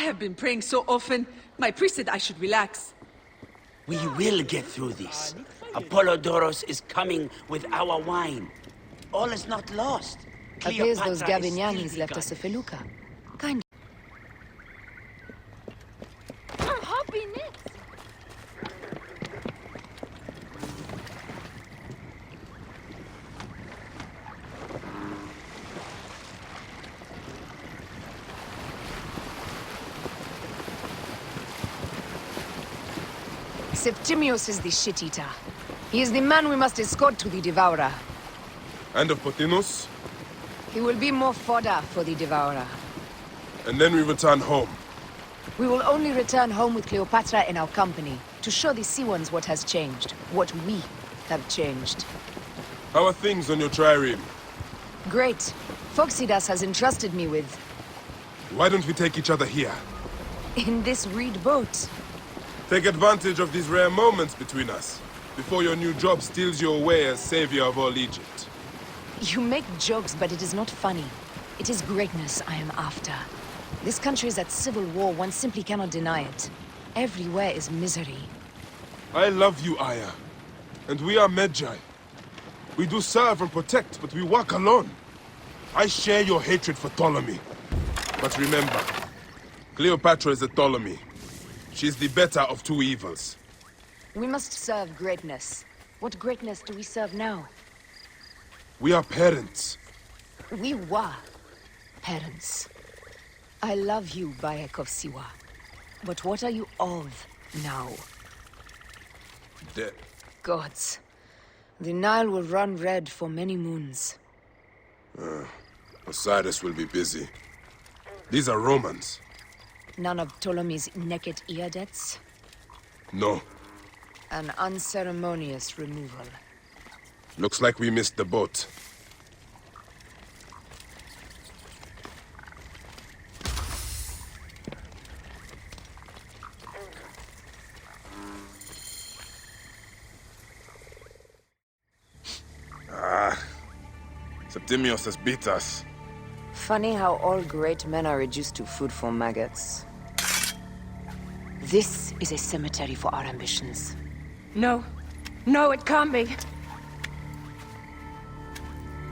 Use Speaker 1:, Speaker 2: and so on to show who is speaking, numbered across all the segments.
Speaker 1: have been praying so often. My priest said I should relax.
Speaker 2: We will get through this. Apollodorus is coming with our wine. All is not lost.
Speaker 3: Appears those
Speaker 2: Cleopatra is
Speaker 3: Gavinianis
Speaker 2: still
Speaker 3: left us a
Speaker 2: begun.
Speaker 3: felucca. Kind. Septimius is the shit-eater. He is the man we must escort to the Devourer.
Speaker 4: And of Pothinus?
Speaker 3: He will be more fodder for the Devourer.
Speaker 4: And then we return home.
Speaker 3: We will only return home with Cleopatra in our company, to show the Sea Ones what has changed, what we have changed.
Speaker 4: How are things on your trireme?
Speaker 3: Great. Phoxidas has entrusted me with...
Speaker 4: Why don't we take each other here?
Speaker 3: in this reed boat.
Speaker 4: Take advantage of these rare moments between us, before your new job steals you away as savior of all Egypt.
Speaker 3: You make jokes, but it is not funny. It is greatness I am after. This country is at civil war, one simply cannot deny it. Everywhere is misery.
Speaker 4: I love you, Aya. And we are Magi. We do serve and protect, but we work alone. I share your hatred for Ptolemy. But remember, Cleopatra is a Ptolemy. She's the better of two evils.
Speaker 3: We must serve greatness. What greatness do we serve now?
Speaker 4: We are parents.
Speaker 3: We were parents. I love you, Bayek of Siwa. But what are you of now?
Speaker 4: Dead.
Speaker 3: Gods. The Nile will run red for many moons.
Speaker 4: Osiris will be busy. These are Romans.
Speaker 3: None of Ptolemy's naked eardets?
Speaker 4: No.
Speaker 3: An unceremonious removal.
Speaker 4: Looks like we missed the boat. Septimius has beat us.
Speaker 3: Funny how all great men are reduced to food for maggots. This is a cemetery for our ambitions.
Speaker 5: No. No, it can't be.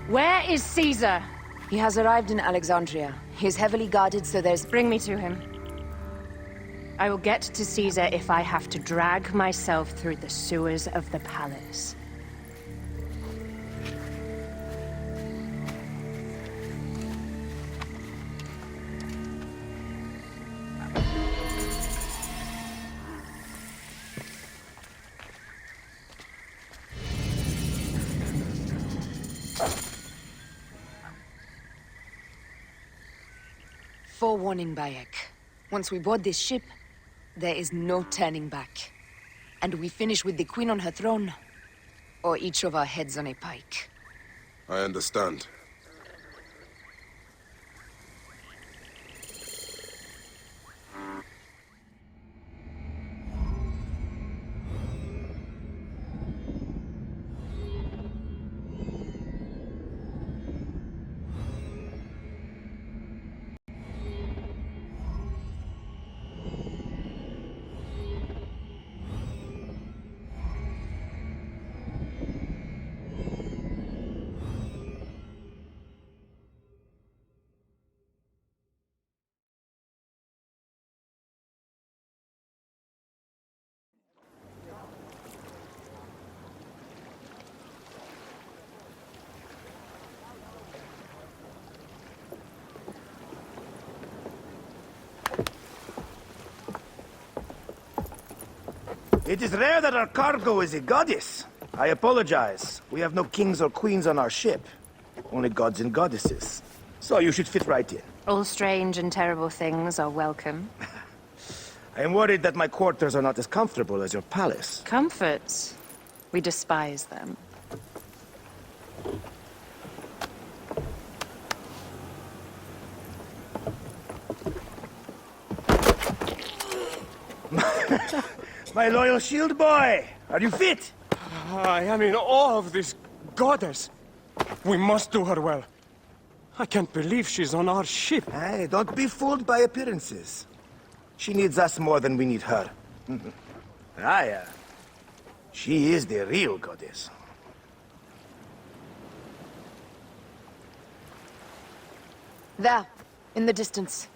Speaker 5: Where is Caesar?
Speaker 3: He has arrived in Alexandria. He is heavily guarded, so there's...
Speaker 5: Bring me to him. I will get to Caesar if I have to drag myself through the sewers of the palace.
Speaker 3: Forewarning, Bayek. Once we board this ship, there is no turning back. And we finish with the Queen on her throne, or each of our heads on a pike.
Speaker 4: I understand.
Speaker 6: It is rare that our cargo is a goddess. I apologize. We have no kings or queens on our ship. Only gods and goddesses. So you should fit right in.
Speaker 5: All strange and terrible things are welcome.
Speaker 6: I am worried that my quarters are not as comfortable as your palace.
Speaker 5: Comforts. We despise them.
Speaker 6: My loyal shield boy! Are you fit?
Speaker 7: I am in awe of this goddess. We must do her well. I can't believe she's on our ship.
Speaker 6: Hey, don't be fooled by appearances. She needs us more than we need her. Aya. She is the real goddess.
Speaker 3: There, in the distance.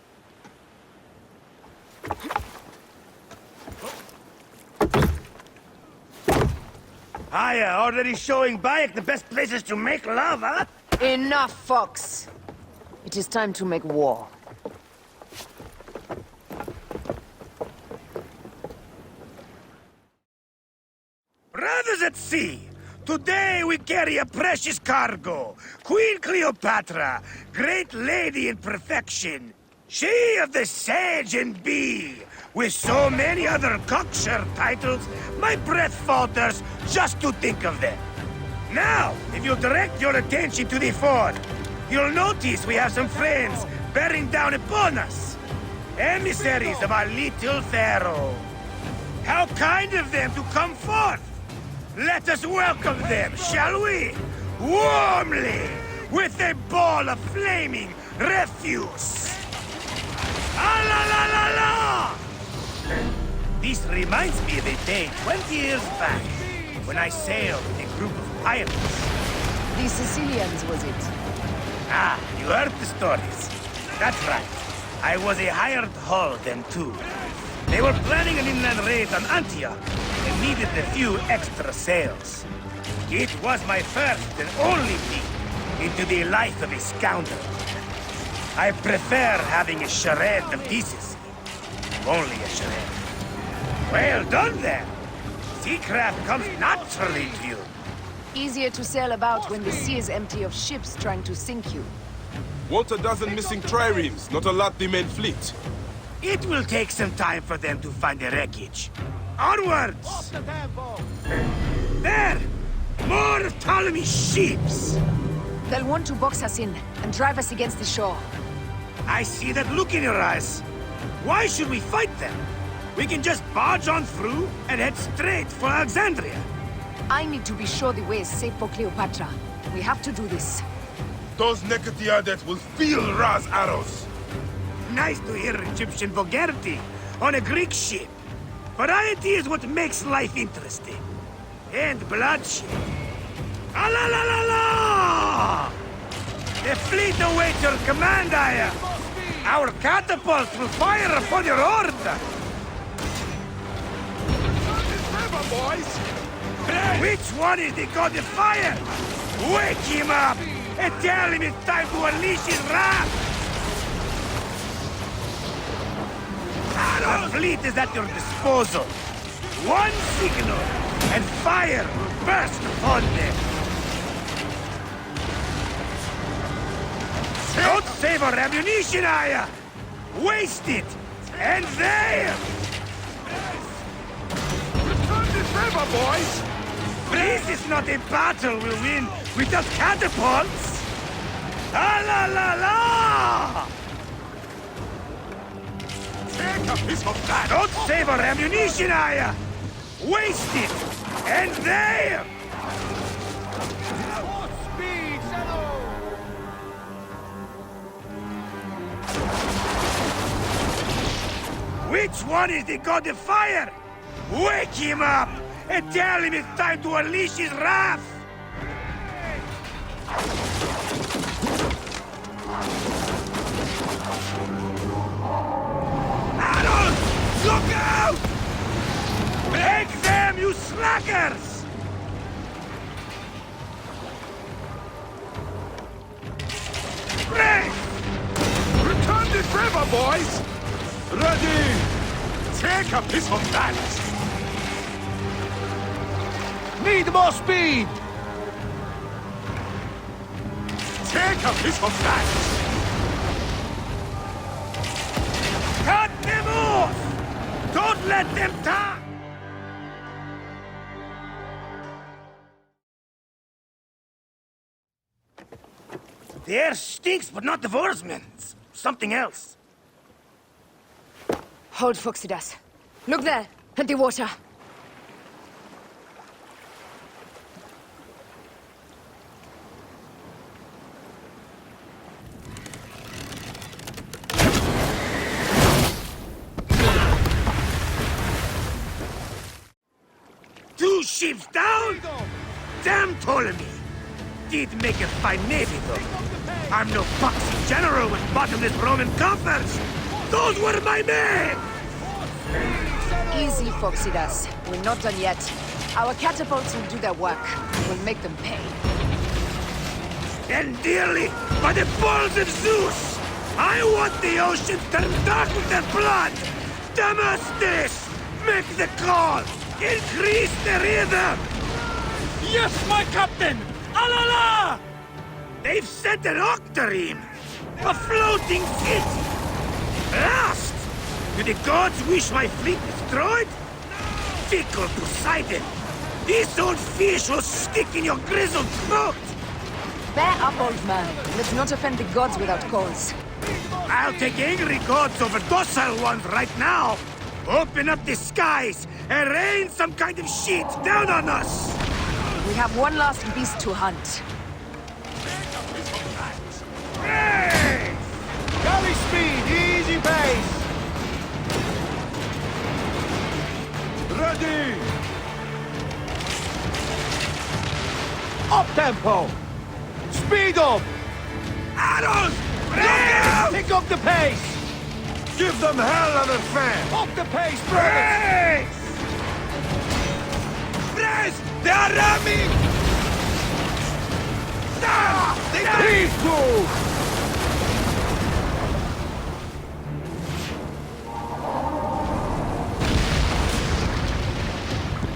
Speaker 6: Aya, already showing Bayek the best places to make love, huh?
Speaker 3: Enough, Fox. It is time to make war.
Speaker 6: Brothers at sea, today we carry a precious cargo. Queen Cleopatra, great lady in perfection. She of the Sage and Bee. With so many other cocksure titles, my breath falters just to think of them. Now, if you direct your attention to the fort, you'll notice we have some friends bearing down upon us. Emissaries of our little pharaoh. How kind of them to come forth! Let us welcome them, shall we? Warmly, with a ball of flaming refuse. Ah la la la la! This reminds me of a day 20 years back, when I sailed with a group of pirates.
Speaker 3: The Sicilians, was it?
Speaker 6: Ah, you heard the stories. That's right. I was a hired hull then too. They were planning an inland raid on Antioch and needed a few extra sails. It was my first and only peek into the life of a scoundrel. I prefer having a charade of decency. Only a charade. Well done then. Seacraft comes naturally to you.
Speaker 3: Easier to sail about when the sea is empty of ships trying to sink you.
Speaker 4: Want a dozen missing triremes, not a lot the main fleet.
Speaker 6: It will take some time for them to find the wreckage. Onwards! There! More of Ptolemy's ships!
Speaker 3: They'll want to box us in and drive us against the shore.
Speaker 6: I see that look in your eyes. Why should we fight them? We can just barge on through and head straight for Alexandria.
Speaker 3: I need to be sure the way is safe for Cleopatra. We have to do this.
Speaker 4: Those Nekatiadet will feel Ra's arrows.
Speaker 6: Nice to hear Egyptian vulgarity on a Greek ship. Variety is what makes life interesting. And bloodshed. Ah la la la la! The fleet awaits your command, Aya. Our catapults will fire upon your order. Which one is the god of fire? Wake him up and tell him it's time to unleash his wrath! Our fleet is at your disposal. One signal, and fire will burst upon them. Don't save our ammunition, Aya! Waste it! And there!
Speaker 4: Return this river, boys!
Speaker 6: This is not a battle we'll win without catapults! Ah la la la!
Speaker 4: Take a piece of that!
Speaker 6: Don't save our ammunition, Aya! Waste it! And there! Which one is the god of fire? Wake him up and tell him it's time to unleash his wrath! Arrows! Look out! Take them, you slackers! Break!
Speaker 4: Return this river, boys! Ready! Take a piece of that!
Speaker 6: Need more speed!
Speaker 4: Take a piece of that!
Speaker 6: Cut them off! Don't let them die! The air stinks, but not the oarsmen. It's something else.
Speaker 3: Hold, Phoxidas. Look there, at the water.
Speaker 6: ships down? Damn Ptolemy! Did make a fine navy, though. I'm no boxing general with bottomless Roman coffers! Those were my men!
Speaker 3: Easy, Foxidas. We're not done yet. Our catapults will do their work. We'll make them pay.
Speaker 6: And dearly, by the balls of Zeus, I want the ocean turned dark with their blood! Damastes! Make the call! Increase the rhythm!
Speaker 7: Yes, my captain! Alala!
Speaker 6: They've sent an octarine! A floating city! Lost! Do the gods wish my fleet destroyed? Fickle Poseidon! This old fish will stick in your grizzled throat!
Speaker 3: Bear up, old man. Let's not offend the gods without cause.
Speaker 6: I'll take angry gods over docile ones right now! Open up the skies and rain some kind of shit down on us!
Speaker 3: We have one last beast to hunt.
Speaker 6: Hey!
Speaker 7: Galley speed, easy pace! Ready! Up tempo! Speed up!
Speaker 6: Arrows! Rail!
Speaker 7: Pick up the pace!
Speaker 6: Give them hell on a fan!
Speaker 7: Up the pace, brothers!
Speaker 6: Brace! Brace! They are ramming!
Speaker 7: Please move!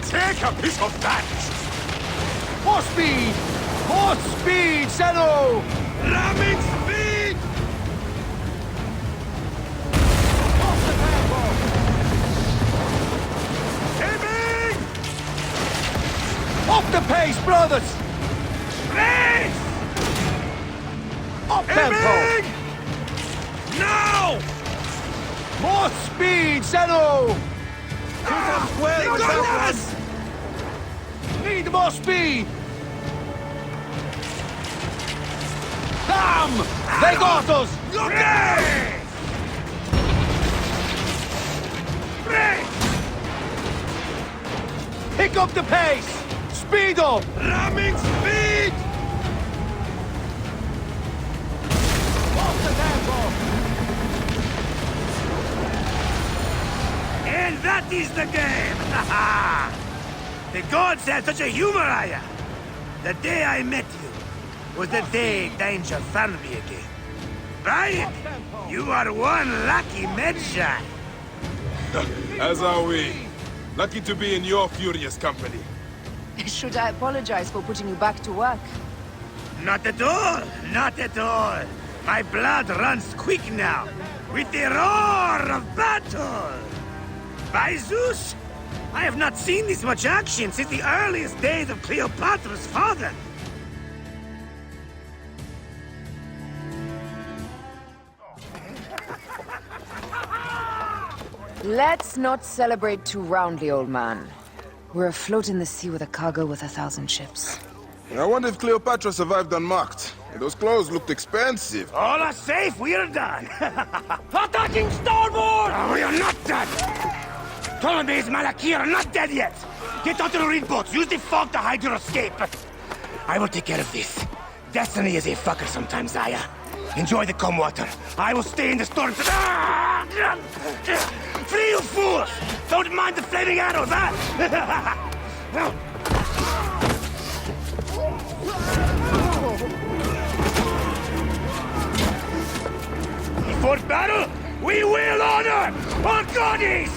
Speaker 6: Take a piece of that!
Speaker 7: More speed! More speed, Zeno!
Speaker 6: Ramming speed!
Speaker 7: Off the tempo!
Speaker 6: Aiming!
Speaker 7: Up the pace, brothers!
Speaker 6: Brace!
Speaker 7: Up tempo!
Speaker 6: Aiming! Now!
Speaker 7: More speed, Zeno!
Speaker 6: Goodness!
Speaker 7: Need more speed! Damn! They got us!
Speaker 6: Brace! Brace!
Speaker 7: Pick up the pace! Speed up!
Speaker 6: Ramming speed!
Speaker 7: Off the tempo!
Speaker 6: And that is the game! The gods had such a humor, Aya! The day I met you was the day danger found me again. Right? You are one lucky Medjay.
Speaker 4: As are we. Lucky to be in your furious company.
Speaker 3: Should I apologize for putting you back to work?
Speaker 6: Not at all! Not at all! My blood runs quick now, with the roar of battle! By Zeus! I have not seen this much action since the earliest days of Cleopatra's father!
Speaker 3: Let's not celebrate too roundly, old man. We're afloat in the sea with a cargo worth 1,000 ships.
Speaker 4: I wonder if Cleopatra survived unmarked. Those clothes looked expensive.
Speaker 6: All are safe, we're done!
Speaker 7: Attacking starboard!
Speaker 6: Oh, we are not done! Ptolemy's Malaki are not dead yet! Get onto the reed boats, use the fog to hide your escape! I will take care of this. Destiny is a fucker sometimes, Aya. Enjoy the calm water. I will stay in the storm to... Flee, you fools! Don't mind the flaming arrows, huh? Before battle, we will honor our goddess!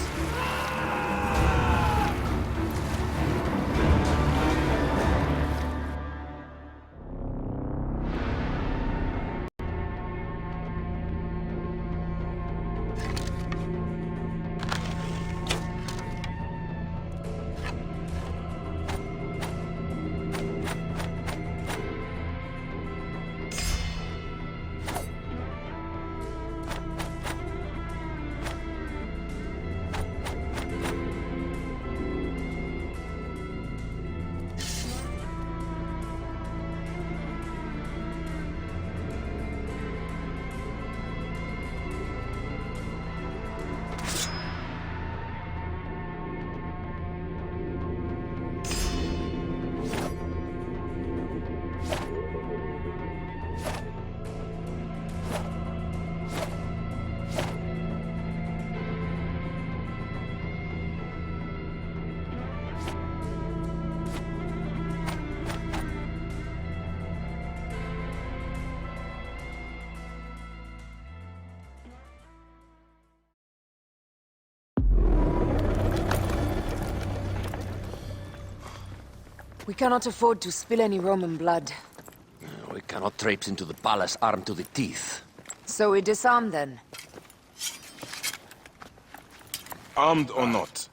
Speaker 3: We cannot afford to spill any Roman blood.
Speaker 8: We cannot traipse into the palace armed to the teeth.
Speaker 3: So we disarm then.
Speaker 4: Armed or not,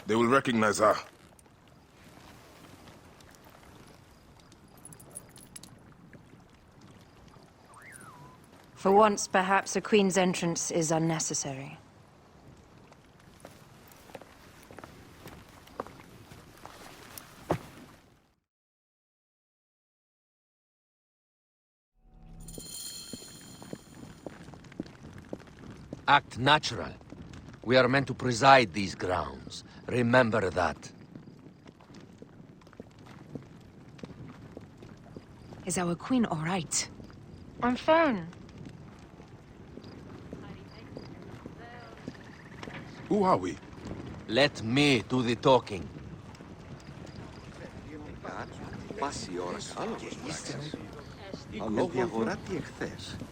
Speaker 4: they will recognize her.
Speaker 5: For once, perhaps a queen's entrance is unnecessary.
Speaker 8: Act natural. We are meant to preside these grounds. Remember that.
Speaker 3: Is our queen all right?
Speaker 5: I'm fine.
Speaker 4: Who are we?
Speaker 8: Let me do the talking.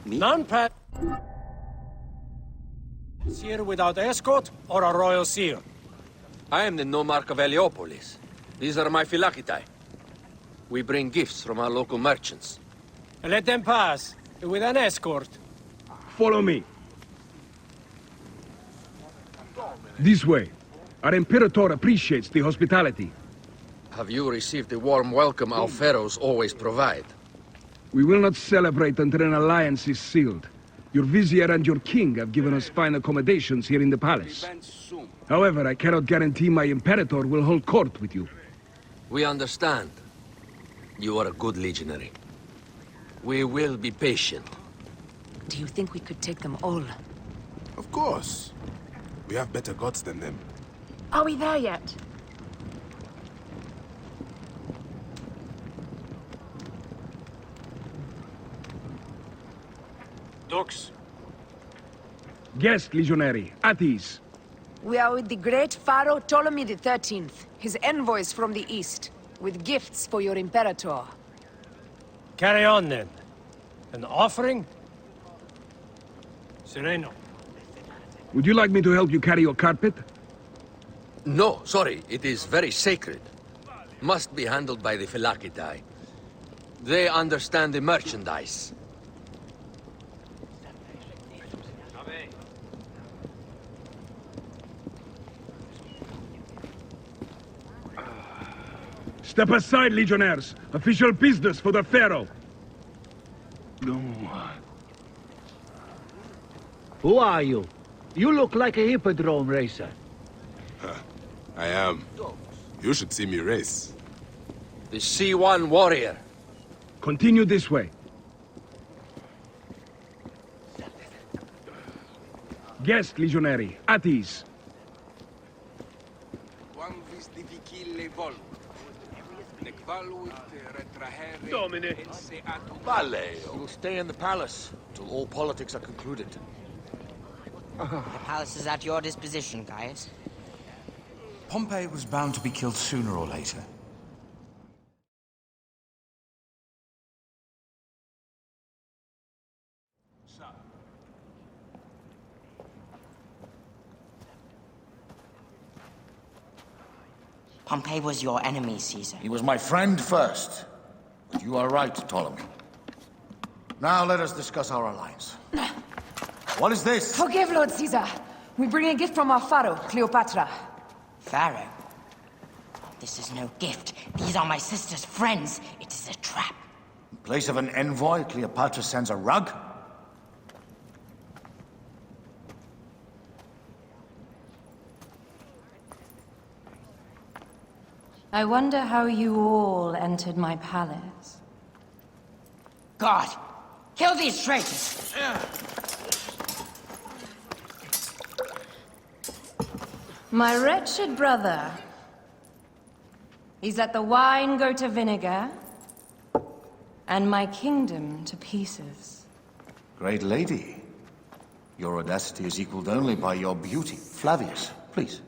Speaker 7: None pass here without escort or a royal seal.
Speaker 8: I am the nomarch of Heliopolis. These are my Phylakitai. We bring gifts from our local merchants.
Speaker 7: Let them pass with an escort.
Speaker 9: Follow me. This way. Our Imperator appreciates the hospitality.
Speaker 8: Have you received the warm welcome our pharaohs always provide?
Speaker 9: We will not celebrate until an alliance is sealed. Your vizier and your king have given us fine accommodations here in the palace. However, I cannot guarantee my Imperator will hold court with you.
Speaker 8: We understand. You are a good legionary. We will be patient.
Speaker 3: Do you think we could take them all?
Speaker 4: Of course. We have better gods than them.
Speaker 5: Are we there yet?
Speaker 7: Dux.
Speaker 9: Guest, legionary, at ease.
Speaker 3: We are with the great Pharaoh Ptolemy XIII, his envoys from the east, with gifts for your Imperator.
Speaker 7: Carry on then. An offering? Sereno.
Speaker 9: Would you like me to help you carry your carpet?
Speaker 8: No, sorry. It is very sacred. Must be handled by the Phylakitai. They understand the merchandise.
Speaker 9: Step aside, legionnaires. Official business for the Pharaoh. No.
Speaker 10: Who are you? You look like a hippodrome racer.
Speaker 4: I am. You should see me race.
Speaker 8: The C1 warrior.
Speaker 9: Continue this way. Guest, legionary, at ease.
Speaker 4: Domine.
Speaker 8: You will stay in the palace until all politics are concluded.
Speaker 11: The palace is at your disposition, Gaius.
Speaker 6: Pompey was bound to be killed sooner or later.
Speaker 11: Pompey was your enemy, Caesar.
Speaker 6: He was my friend first. But you are right, Ptolemy. Now let us discuss our alliance. What is this?
Speaker 3: Forgive, Lord Caesar. We bring a gift from our Pharaoh, Cleopatra.
Speaker 11: Pharaoh? This is no gift. These are my sister's friends. It is a trap.
Speaker 6: In place of an envoy, Cleopatra sends a rug?
Speaker 5: I wonder how you all entered my palace.
Speaker 11: God! Kill these traitors!
Speaker 5: My wretched brother. He's let the wine go to vinegar, and my kingdom to pieces.
Speaker 6: Great lady. Your audacity is equaled only by your beauty. Flavius, please.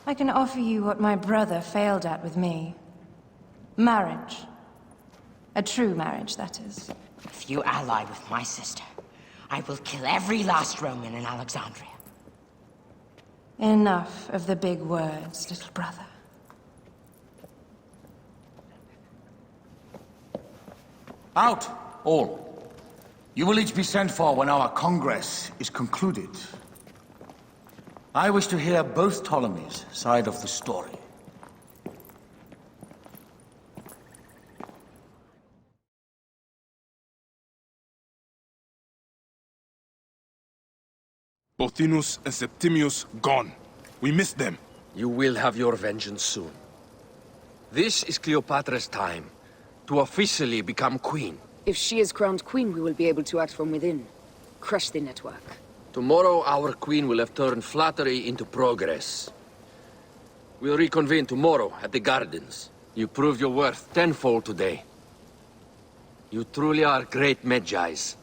Speaker 5: I can offer you what my brother failed at with me. Marriage. A true marriage, that is.
Speaker 11: If you ally with my sister, I will kill every last Roman in Alexandria.
Speaker 5: Enough of the big words, little brother.
Speaker 12: Out, all. You will each be sent for when our Congress is concluded. I wish to hear both Ptolemy's side of the story.
Speaker 4: Pothinus and Septimius gone. We missed them.
Speaker 8: You will have your vengeance soon. This is Cleopatra's time to officially become queen.
Speaker 3: If she is crowned queen, we will be able to act from within. Crush the network.
Speaker 8: Tomorrow, our queen will have turned flattery into progress. We'll reconvene tomorrow at the gardens. You proved your worth tenfold today. You truly are great Medjais.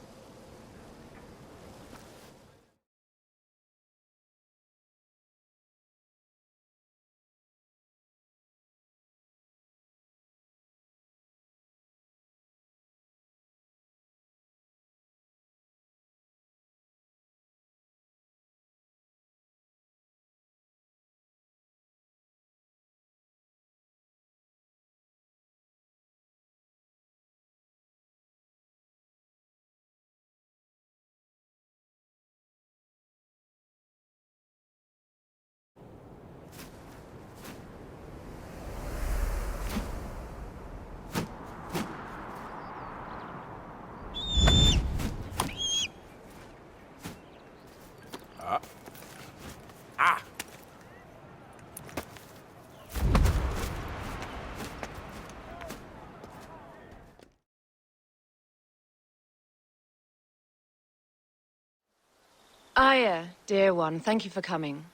Speaker 5: Aya, dear one, thank you for coming.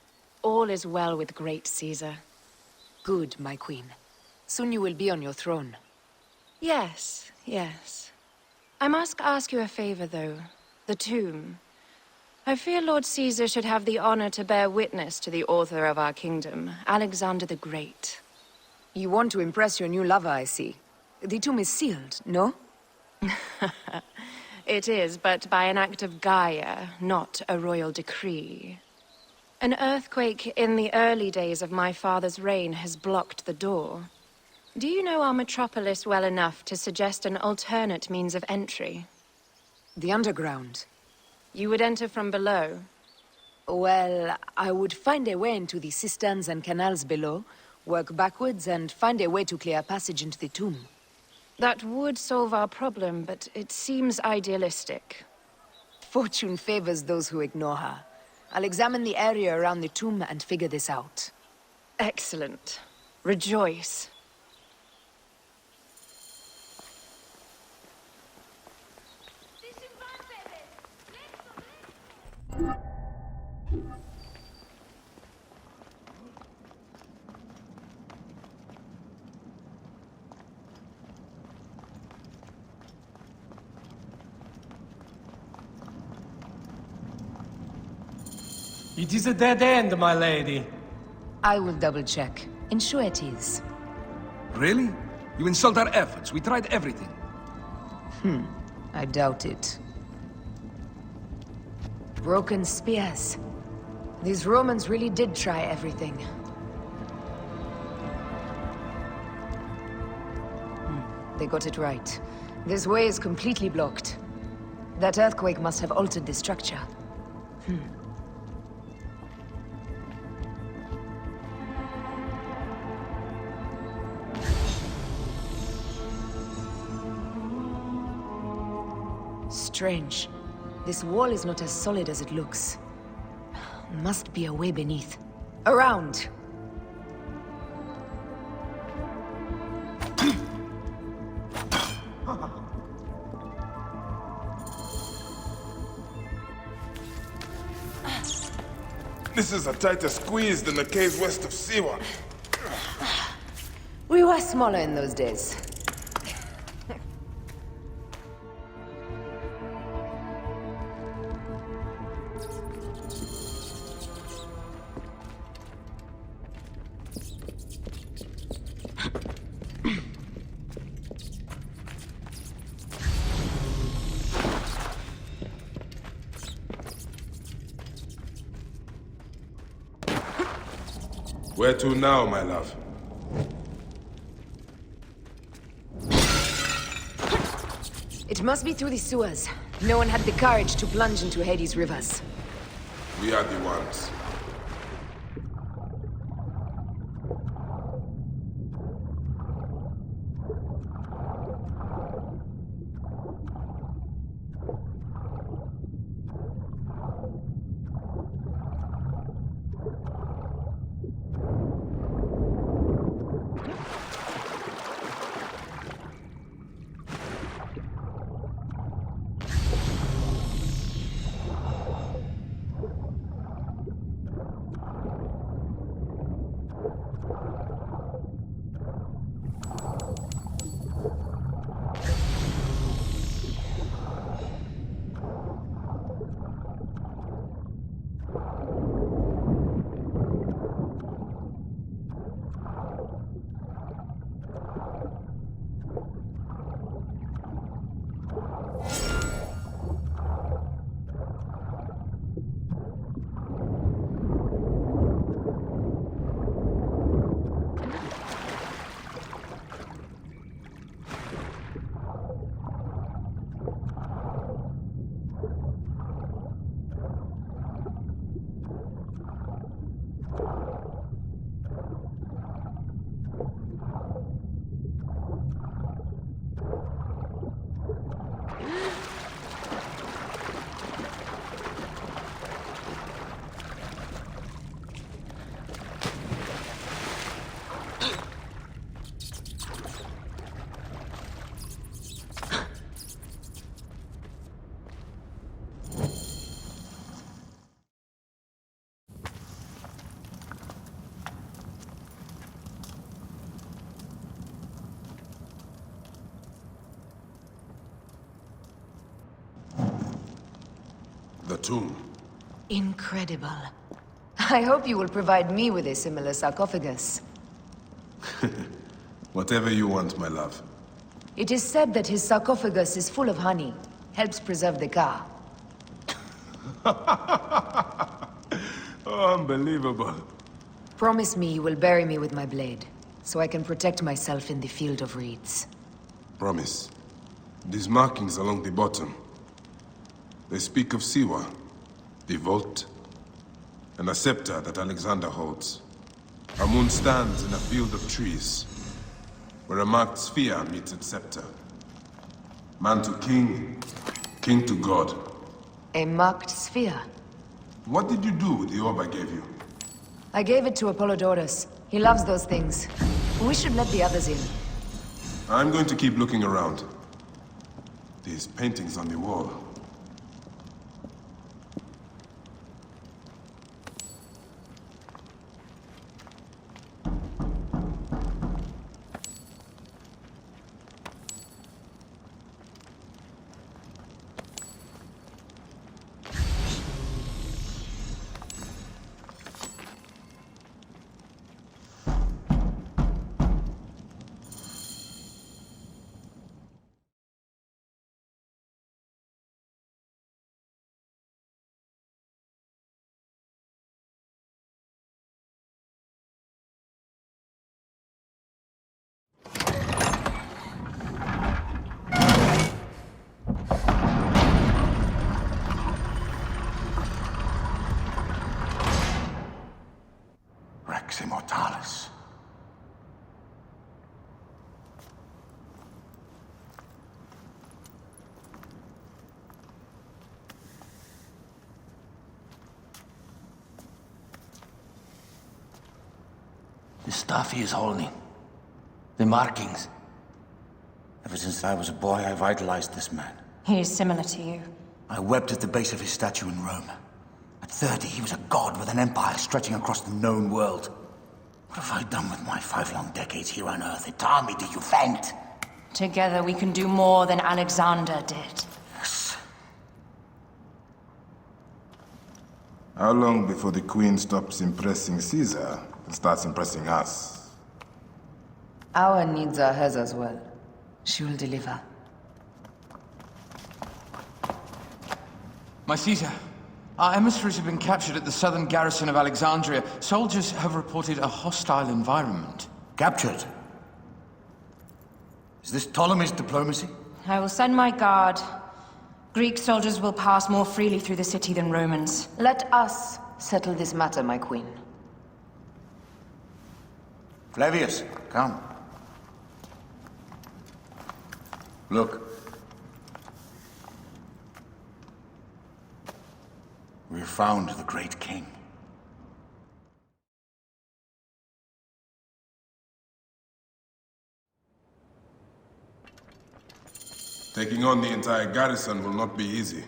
Speaker 5: All is well with great Caesar.
Speaker 3: Good, my queen. Soon you will be on your throne.
Speaker 5: Yes, yes. I must ask you a favor, though. The tomb. I fear Lord Caesar should have the honor to bear witness to the author of our kingdom, Alexander the Great.
Speaker 3: You want to impress your new lover, I see. The tomb is sealed, no?
Speaker 5: It is, but by an act of Gaia, not a royal decree. An earthquake in the early days of my father's reign has blocked the door. Do you know our metropolis well enough to suggest an alternate means of entry?
Speaker 3: The underground.
Speaker 5: You would enter from below?
Speaker 3: Well, I would find a way into the cisterns and canals below, work backwards, and find a way to clear a passage into the tomb.
Speaker 5: That would solve our problem, but it seems idealistic.
Speaker 3: Fortune favors those who ignore her. I'll examine the area around the tomb and figure this out.
Speaker 5: Excellent. Rejoice.
Speaker 13: It is a dead end, my lady.
Speaker 3: I will double-check. Ensure it is.
Speaker 9: Really? You insult our efforts. We tried everything.
Speaker 3: I doubt it. Broken spears. These Romans really did try everything. They got it right. This way is completely blocked. That earthquake must have altered the structure. Strange. This wall is not as solid as it looks. Must be a way beneath. Around!
Speaker 4: This is a tighter squeeze than the caves west of Siwa.
Speaker 3: We were smaller in those days.
Speaker 4: Where to now, my love?
Speaker 3: It must be through the sewers. No one had the courage to plunge into Hades' rivers.
Speaker 4: We are the ones. The tomb.
Speaker 3: Incredible. I hope you will provide me with a similar sarcophagus.
Speaker 4: Whatever you want, my love.
Speaker 3: It is said that his sarcophagus is full of honey. Helps preserve the car.
Speaker 4: Oh, unbelievable.
Speaker 3: Promise me you will bury me with my blade, so I can protect myself in the field of reeds.
Speaker 4: Promise. These markings along the bottom. They speak of Siwa, the vault, and a scepter that Alexander holds. Our moon stands in a field of trees, where a marked sphere meets its scepter. Man to king, king to god.
Speaker 3: A marked sphere?
Speaker 4: What did you do with the orb I gave you?
Speaker 3: I gave it to Apollodorus. He loves those things. We should let the others in.
Speaker 4: I'm going to keep looking around. These paintings on the wall.
Speaker 12: Rex Immortalis.
Speaker 2: The stuff he is holding. The markings.
Speaker 12: Ever since I was a boy, I've idolized this man.
Speaker 11: He is similar to you.
Speaker 12: I wept at the base of his statue in Rome. At 30, he was a god with an empire stretching across the known world. What have I done with my 5 long decades here on Earth? It tell me, do you faint?
Speaker 11: Together we can do more than Alexander did.
Speaker 12: Yes.
Speaker 14: How long before the Queen stops impressing Caesar and starts impressing us?
Speaker 3: Our needs are hers as well. She will deliver.
Speaker 15: My Caesar, our emissaries have been captured at the southern garrison of Alexandria. Soldiers have reported a hostile environment.
Speaker 12: Captured? Is this Ptolemy's diplomacy?
Speaker 11: I will send my guard. Greek soldiers will pass more freely through the city than Romans.
Speaker 3: Let us settle this matter, my queen.
Speaker 12: Flavius, come. Look. We have found the great king.
Speaker 4: Taking on the entire garrison will not be easy.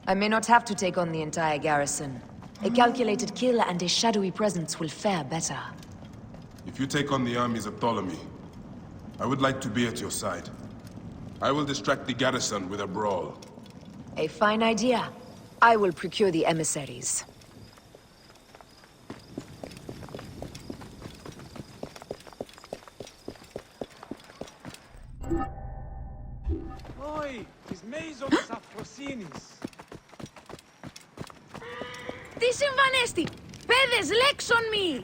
Speaker 3: I may not have to take on the entire garrison. A calculated kill and a shadowy presence will fare better.
Speaker 4: If you take on the armies of Ptolemy, I would like to be at your side. I will distract the garrison with a brawl.
Speaker 3: A fine idea. I will procure the emissaries.
Speaker 13: Oi, τις μέιζονες αφροσύνης.
Speaker 3: Τι συμβανέστη! Παιδες, λέξον μη!